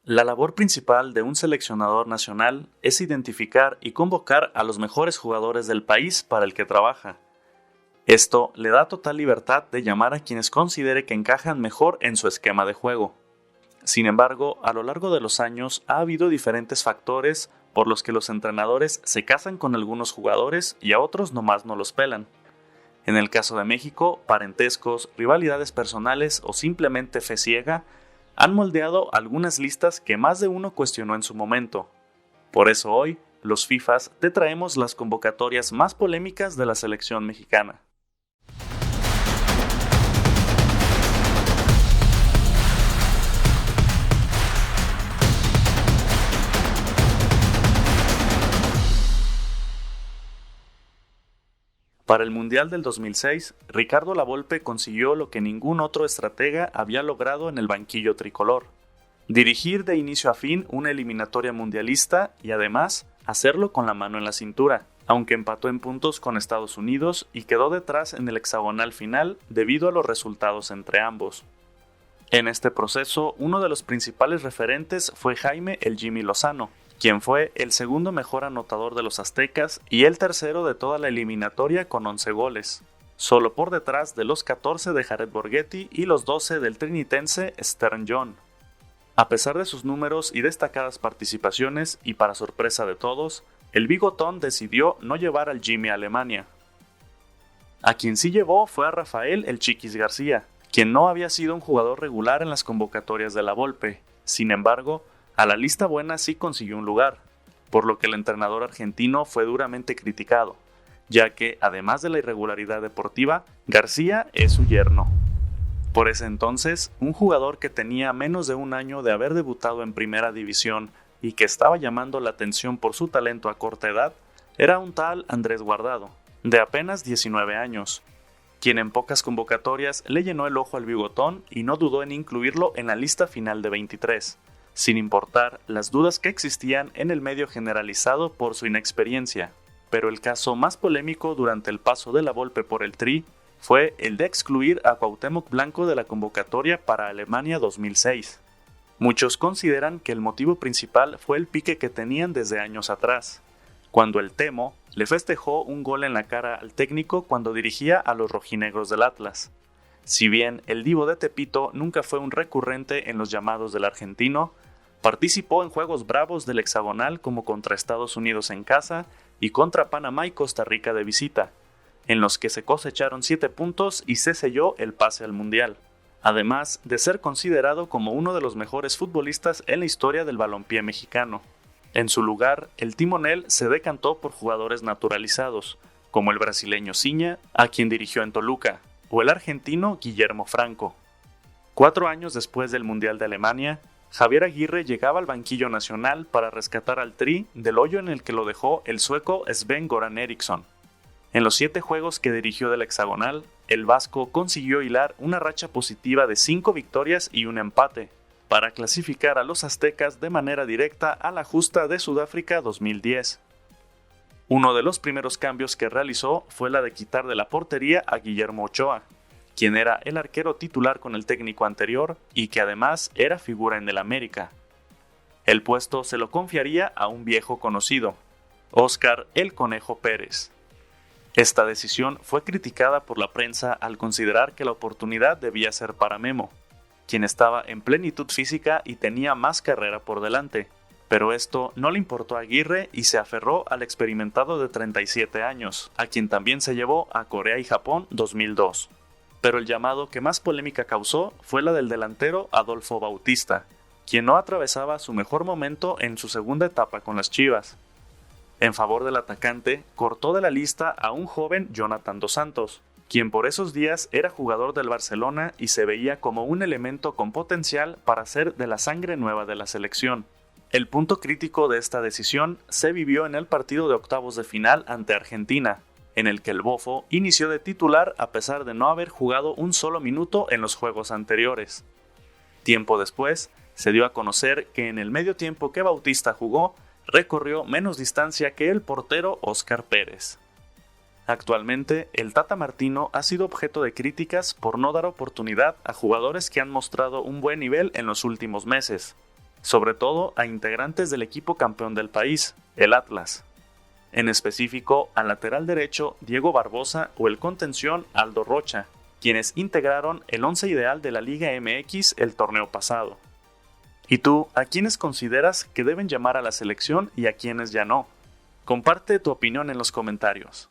La labor principal de un seleccionador nacional es identificar y convocar a los mejores jugadores del país para el que trabaja. Esto le da total libertad de llamar a quienes considere que encajan mejor en su esquema de juego. Sin embargo, a lo largo de los años ha habido diferentes factores por los que los entrenadores se casan con algunos jugadores y a otros nomás no los pelan. En el caso de México, parentescos, rivalidades personales o simplemente fe ciega han moldeado algunas listas que más de uno cuestionó en su momento. Por eso hoy, los FIFAs te traemos las convocatorias más polémicas de la selección mexicana. Para el Mundial del 2006, Ricardo Lavolpe consiguió lo que ningún otro estratega había logrado en el banquillo tricolor: dirigir de inicio a fin una eliminatoria mundialista y además hacerlo con la mano en la cintura, aunque empató en puntos con Estados Unidos y quedó detrás en el hexagonal final debido a los resultados entre ambos. En este proceso, uno de los principales referentes fue Jaime "el Jimmy" Lozano, quien fue el segundo mejor anotador de los aztecas y el tercero de toda la eliminatoria con 11 goles, solo por detrás de los 14 de Jared Borghetti y los 12 del trinitense Stern John. A pesar de sus números y destacadas participaciones, y para sorpresa de todos, el bigotón decidió no llevar al Jimmy a Alemania. A quien sí llevó fue a Rafael "el Chiquis" García, quien no había sido un jugador regular en las convocatorias de Lavolpe. Sin embargo, a la lista buena sí consiguió un lugar, por lo que el entrenador argentino fue duramente criticado, ya que, además de la irregularidad deportiva, García es su yerno. Por ese entonces, un jugador que tenía menos de un año de haber debutado en Primera División y que estaba llamando la atención por su talento a corta edad, era un tal Andrés Guardado, de apenas 19 años, quien en pocas convocatorias le llenó el ojo al bigotón y no dudó en incluirlo en la lista final de 23. Sin importar las dudas que existían en el medio generalizado por su inexperiencia. Pero el caso más polémico durante el paso de Lavolpe por el Tri fue el de excluir a Cuauhtémoc Blanco de la convocatoria para Alemania 2006. Muchos consideran que el motivo principal fue el pique que tenían desde años atrás, cuando el Temo le festejó un gol en la cara al técnico cuando dirigía a los rojinegros del Atlas. Si bien el Divo de Tepito nunca fue un recurrente en los llamados del argentino, participó en juegos bravos del hexagonal como contra Estados Unidos en casa y contra Panamá y Costa Rica de visita, en los que se cosecharon 7 puntos y se selló el pase al Mundial, además de ser considerado como uno de los mejores futbolistas en la historia del balompié mexicano. En su lugar, el timonel se decantó por jugadores naturalizados, como el brasileño Ciña, a quien dirigió en Toluca, o el argentino Guillermo Franco. 4 años después del Mundial de Alemania, Javier Aguirre llegaba al banquillo nacional para rescatar al Tri del hoyo en el que lo dejó el sueco Sven-Göran Eriksson. En los 7 juegos que dirigió del hexagonal, el vasco consiguió hilar una racha positiva de 5 victorias y un empate, para clasificar a los aztecas de manera directa a la justa de Sudáfrica 2010. Uno de los primeros cambios que realizó fue la de quitar de la portería a Guillermo Ochoa, quien era el arquero titular con el técnico anterior y que además era figura en el América. El puesto se lo confiaría a un viejo conocido, Óscar "el Conejo" Pérez. Esta decisión fue criticada por la prensa al considerar que la oportunidad debía ser para Memo, quien estaba en plenitud física y tenía más carrera por delante, pero esto no le importó a Aguirre y se aferró al experimentado de 37 años, a quien también se llevó a Corea y Japón 2002. Pero el llamado que más polémica causó fue la del delantero Adolfo Bautista, quien no atravesaba su mejor momento en su segunda etapa con las Chivas. En favor del atacante, cortó de la lista a un joven Jonathan dos Santos, quien por esos días era jugador del Barcelona y se veía como un elemento con potencial para ser de la sangre nueva de la selección. El punto crítico de esta decisión se vivió en el partido de octavos de final ante Argentina, en el que el Bofo inició de titular a pesar de no haber jugado un solo minuto en los juegos anteriores. Tiempo después, se dio a conocer que en el medio tiempo que Bautista jugó, recorrió menos distancia que el portero Óscar Pérez. Actualmente, el Tata Martino ha sido objeto de críticas por no dar oportunidad a jugadores que han mostrado un buen nivel en los últimos meses. sobre todo a integrantes del equipo campeón del país, el Atlas. En específico, al lateral derecho Diego Barbosa o el contención Aldo Rocha, quienes integraron el once ideal de la Liga MX el torneo pasado. ¿Y tú, a quiénes consideras que deben llamar a la selección y a quiénes ya no? Comparte tu opinión en los comentarios.